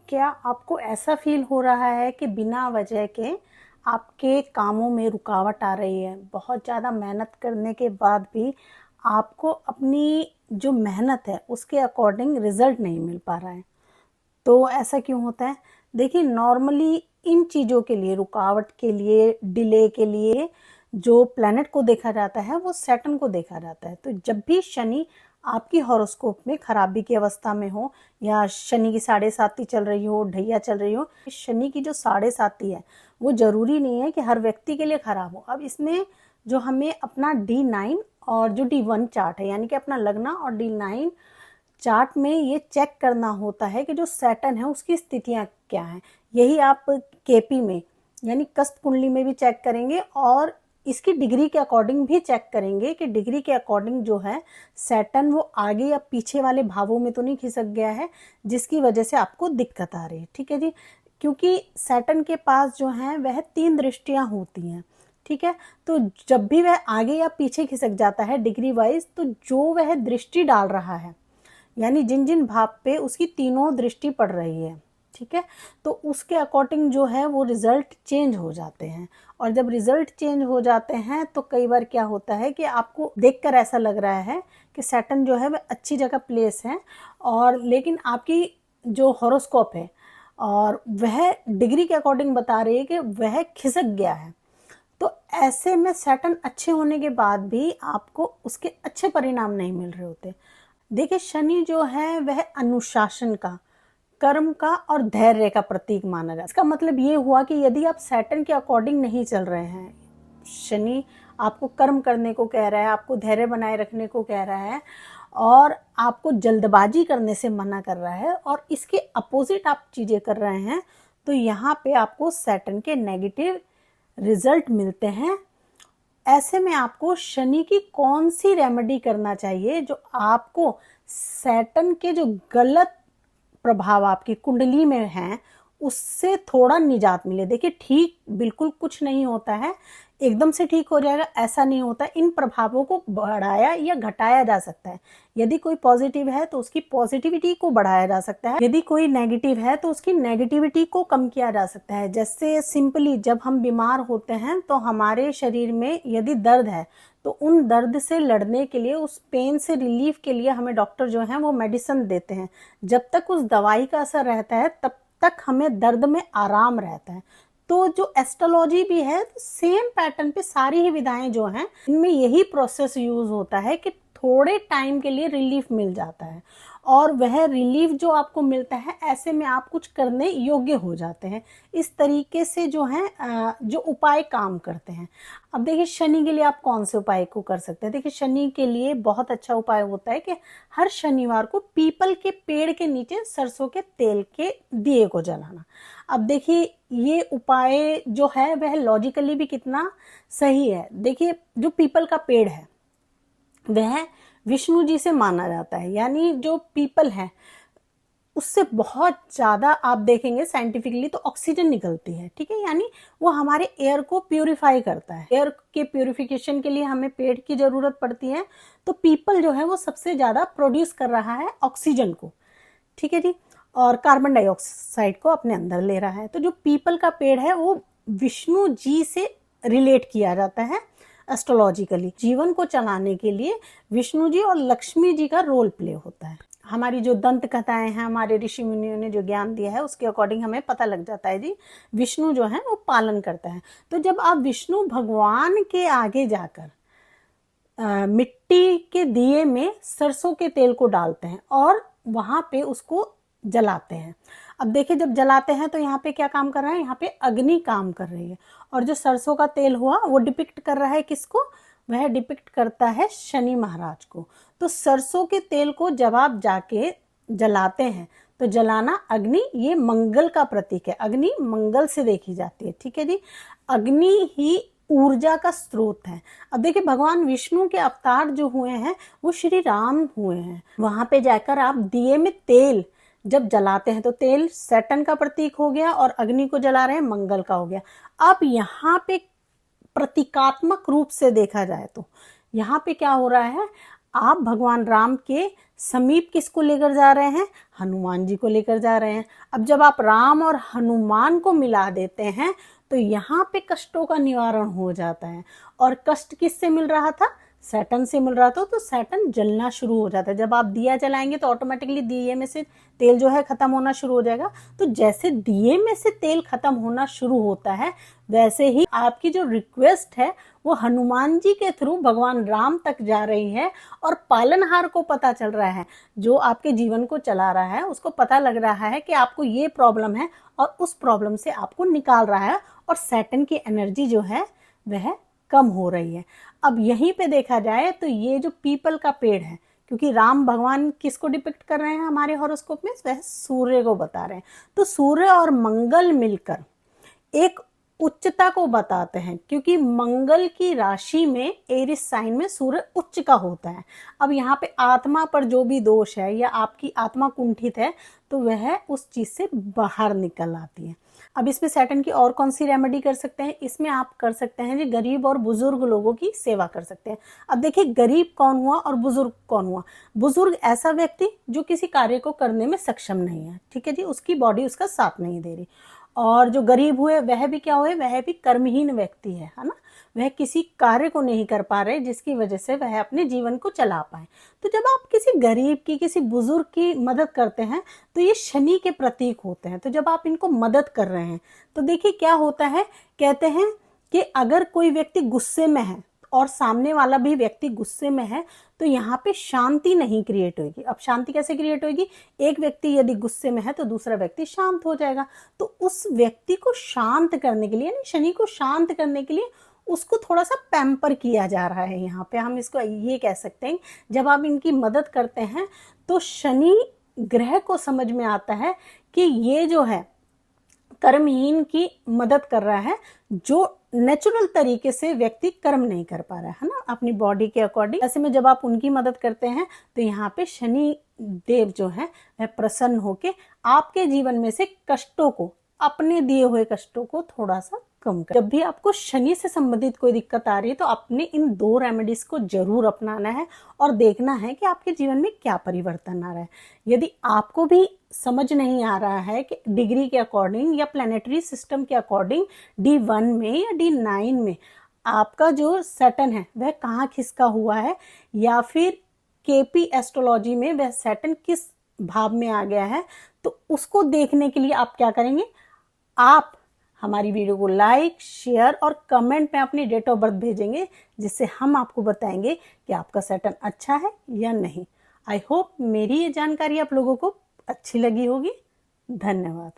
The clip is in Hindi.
क्या आपको ऐसा फील हो रहा है कि बिना वजह के आपके कामों में रुकावट आ रही है? बहुत ज़्यादा मेहनत करने के बाद भी आपको अपनी जो मेहनत है उसके अकॉर्डिंग रिजल्ट नहीं मिल पा रहा है। तो ऐसा क्यों होता है? देखिए, नॉर्मली इन चीज़ों के लिए, रुकावट के लिए, डिले के लिए जो प्लैनेट को देखा जाता है वो सैटर्न को देखा जाता है। तो जब भी शनि आपकी हॉरोस्कोप में खराबी की अवस्था में हो या शनि की साढ़े साती चल रही हो, ढैया चल रही हो, शनि की जो साढ़े साती है वो जरूरी नहीं है कि हर व्यक्ति के लिए खराब हो। अब इसमें जो हमें अपना D9 और जो D1 चार्ट है, यानी कि अपना लग्न और D9 चार्ट में ये चेक करना होता है कि जो सैटर्न है उसकी स्थितियां क्या हैं। यही आप केपी में यानी कस्त कुंडली में भी चेक करेंगे और इसकी डिग्री के अकॉर्डिंग भी चेक करेंगे कि डिग्री के अकॉर्डिंग जो है सैटर्न वो आगे या पीछे वाले भावों में तो नहीं खिसक गया है जिसकी वजह से आपको दिक्कत आ रही है। ठीक है जी, क्योंकि सैटर्न के पास जो है वह 3 दृष्टियां होती हैं। ठीक है, तो जब भी वह आगे या पीछे खिसक जाता है डिग्री वाइज, तो जो वह दृष्टि डाल रहा है यानी जिन जिन भाव पे उसकी तीनों दृष्टि पड़ रही है, ठीक है, तो उसके अकॉर्डिंग जो है वो रिजल्ट चेंज हो जाते हैं। और जब रिजल्ट चेंज हो जाते हैं तो कई बार क्या होता है कि आपको देखकर ऐसा लग रहा है कि सैटर्न जो है वह अच्छी जगह प्लेस है, और लेकिन आपकी जो हॉरोस्कोप है और वह डिग्री के अकॉर्डिंग बता रही है कि वह खिसक गया है। तो ऐसे में सैटर्न अच्छे होने के बाद भी आपको उसके अच्छे परिणाम नहीं मिल रहे होते। देखिए, शनि जो है वह अनुशासन का, कर्म का और धैर्य का प्रतीक माना जाता है। इसका मतलब ये हुआ कि यदि आप सैटर्न के अकॉर्डिंग नहीं चल रहे हैं, शनि आपको कर्म करने को कह रहा है, आपको धैर्य बनाए रखने को कह रहा है और आपको जल्दबाजी करने से मना कर रहा है, और इसके अपोजिट आप चीजें कर रहे हैं, तो यहाँ पे आपको सैटर्न के नेगेटिव रिजल्ट मिलते हैं। ऐसे में आपको शनि की कौन सी रेमेडी करना चाहिए जो आपको सैटर्न के जो गलत प्रभाव आपकी कुंडली में हैं उससे थोड़ा निजात मिले। देखिए, ठीक बिल्कुल कुछ नहीं होता है, एकदम से ठीक हो जाएगा ऐसा नहीं होता। इन प्रभावों को बढ़ाया या घटाया जा सकता है। यदि कोई पॉजिटिव है तो उसकी पॉजिटिविटी को बढ़ाया जा सकता है, यदि कोई नेगेटिव है तो उसकी नेगेटिविटी को कम किया जा सकता है। जैसे सिंपली जब हम बीमार होते हैं तो हमारे शरीर में यदि दर्द है तो उन दर्द से लड़ने के लिए, उस पेन से रिलीफ के लिए हमें डॉक्टर जो है वो मेडिसिन देते हैं। जब तक उस दवाई का असर रहता है तब तक हमें दर्द में आराम रहता है। तो जो एस्ट्रोलॉजी भी है तो सेम पैटर्न पे सारी ही विधाएं जो हैं इनमें यही प्रोसेस यूज होता है कि थोड़े टाइम के लिए रिलीफ मिल जाता है, और वह रिलीफ जो आपको मिलता है ऐसे में आप कुछ करने योग्य हो जाते हैं। इस तरीके से जो है जो उपाय काम करते हैं। अब देखिए, शनि के लिए आप कौन से उपाय को कर सकते हैं। देखिए, शनि के लिए बहुत अच्छा उपाय होता है कि हर शनिवार को पीपल के पेड़ के नीचे सरसों के तेल के दिए को जलाना। अब देखिए, ये उपाय जो है वह लॉजिकली भी कितना सही है। देखिए, जो पीपल का पेड़ है वह विष्णु जी से माना जाता है, यानी जो पीपल है उससे बहुत ज्यादा आप देखेंगे साइंटिफिकली तो ऑक्सीजन निकलती है। ठीक है, यानी वो हमारे एयर को प्यूरिफाई करता है। एयर के प्यूरिफिकेशन के लिए हमें पेड़ की जरूरत पड़ती है, तो पीपल जो है वो सबसे ज्यादा प्रोड्यूस कर रहा है ऑक्सीजन को। ठीक है जी, और कार्बन डाइऑक्साइड को अपने अंदर ले रहा है। तो जो पीपल का पेड़ है वो विष्णु जी से रिलेट किया जाता है एस्ट्रोलॉजिकली। जीवन को चलाने के लिए विष्णु जी और लक्ष्मी जी का रोल प्ले होता है। हमारी जो दंत कथाएं हैं, हमारे ऋषि मुनियों ने जो ज्ञान दिया है उसके अकॉर्डिंग हमें पता लग जाता है जी, विष्णु जो है वो पालन करता है। तो जब आप विष्णु भगवान के आगे जाकर मिट्टी के दिए में सरसों के तेल को डालते हैं और वहां पे उसको जलाते हैं। अब देखिए, जब जलाते हैं तो यहाँ पे क्या काम कर रहा है, यहाँ पे अग्नि काम कर रही है, और जो सरसों का तेल हुआ वो डिपिक्ट कर रहा है किसको, वह डिपिक्ट करता है शनि महाराज को। तो सरसों के तेल को जब आप जाके जलाते हैं तो जलाना अग्नि, ये मंगल का प्रतीक है। अग्नि मंगल से देखी जाती है। ठीक है जी, अग्नि ही ऊर्जा का स्रोत है। अब देखिए, भगवान विष्णु के अवतार जो हुए हैं वो श्री राम हुए हैं। वहां पे जाकर आप दिए में तेल जब जलाते हैं तो तेल सैटर्न का प्रतीक हो गया और अग्नि को जला रहे हैं मंगल का हो गया। अब यहाँ पे प्रतीकात्मक रूप से देखा जाए तो यहाँ पे क्या हो रहा है, आप भगवान राम के समीप किसको लेकर जा रहे हैं? हनुमान जी को लेकर जा रहे हैं। अब जब आप राम और हनुमान को मिला देते हैं तो यहाँ पे कष्टों का निवारण हो जाता है। और कष्ट किससे मिल रहा था? सैटर्न से मिल रहा था। तो सैटर्न जलना शुरू हो जाता है। जब आप दिया जलाएंगे तो ऑटोमेटिकली दिए में से तेल जो है खत्म होना शुरू हो जाएगा। तो जैसे दिए में से तेल खत्म होना शुरू होता है, वैसे ही आपकी जो रिक्वेस्ट है वो हनुमान जी के थ्रू भगवान राम तक जा रही है। और पालनहार को पता चल रहा है, जो आपके जीवन को चला रहा है उसको पता लग रहा है कि आपको ये प्रॉब्लम है और उस प्रॉब्लम से आपको निकाल रहा है। और सैटर्न की एनर्जी जो है वह कम हो रही है। अब यहीं पे देखा जाए तो ये जो पीपल का पेड़ है, क्योंकि राम भगवान किसको डिपिक्ट कर रहे हैं हमारे हॉरोस्कोप में? वह सूर्य को बता रहे हैं। तो सूर्य और मंगल मिलकर एक उच्चता को बताते हैं, क्योंकि मंगल की राशि में एरिस साइन में सूर्य उच्च का होता है। अब यहाँ पे आत्मा पर जो भी दोष है या आपकी आत्मा कुंठित है तो वह उस चीज से बाहर निकल आती है। अब इसमें सैटर्न की और कौन सी रेमेडी कर सकते हैं? इसमें आप कर सकते हैं जी गरीब और बुजुर्ग लोगों की सेवा कर सकते हैं। अब देखिए, गरीब कौन हुआ और बुजुर्ग कौन हुआ? बुजुर्ग ऐसा व्यक्ति जो किसी कार्य को करने में सक्षम नहीं है, ठीक है जी, उसकी बॉडी उसका साथ नहीं दे रही। और जो गरीब हुए वह भी क्या हुए? वह भी कर्महीन व्यक्ति है ना। वह किसी कार्य को नहीं कर पा रहे जिसकी वजह से वह अपने जीवन को चला पाए। तो जब आप किसी गरीब की, किसी बुजुर्ग की मदद करते हैं तो ये शनि के प्रतीक होते हैं। तो जब आप इनको मदद कर रहे हैं तो देखिए क्या होता है, कहते हैं कि अगर कोई व्यक्ति गुस्से में है और सामने वाला भी व्यक्ति गुस्से में है तो यहाँ पे शांति नहीं क्रिएट होगी। अब शांति कैसे क्रिएट होगी? एक व्यक्ति यदि गुस्से में है तो दूसरा व्यक्ति शांत हो जाएगा। तो उस व्यक्ति को शांत करने के लिए, यानी शनि को शांत करने के लिए उसको थोड़ा सा पैम्पर किया जा रहा है। यहाँ पे हम इसको ये कह सकते हैं, जब आप इनकी मदद करते हैं तो शनि ग्रह को समझ में आता है कि ये जो है कर्महीन की मदद कर रहा है, जो नेचुरल तरीके से व्यक्ति कर्म नहीं कर पा रहा है ना अपनी बॉडी के अकॉर्डिंग। ऐसे में जब आप उनकी मदद करते हैं तो यहाँ पे शनि देव जो है वह प्रसन्न होके आपके जीवन में से कष्टों को, अपने दिए हुए कष्टों को थोड़ा सा कम कर। जब भी आपको शनि से संबंधित कोई दिक्कत आ रही है तो आपने इन 2 रेमेडीज को जरूर अपनाना है और देखना है कि आपके जीवन में क्या परिवर्तन आ रहा है। यदि आपको भी समझ नहीं आ रहा है कि डिग्री के अकॉर्डिंग या प्लैनेटरी सिस्टम के अकॉर्डिंग D1 में या D9 में आपका जो सैटर्न है वह कहाँ खिसका हुआ है, या फिर केपी एस्ट्रोलॉजी में वह सैटर्न किस भाव में आ गया है, तो उसको देखने के लिए आप क्या करेंगे? आप हमारी वीडियो को लाइक, शेयर और कमेंट में अपनी डेट ऑफ बर्थ भेजेंगे, जिससे हम आपको बताएंगे कि आपका सैटर्न अच्छा है या नहीं। आई होप मेरी ये जानकारी आप लोगों को अच्छी लगी होगी। धन्यवाद।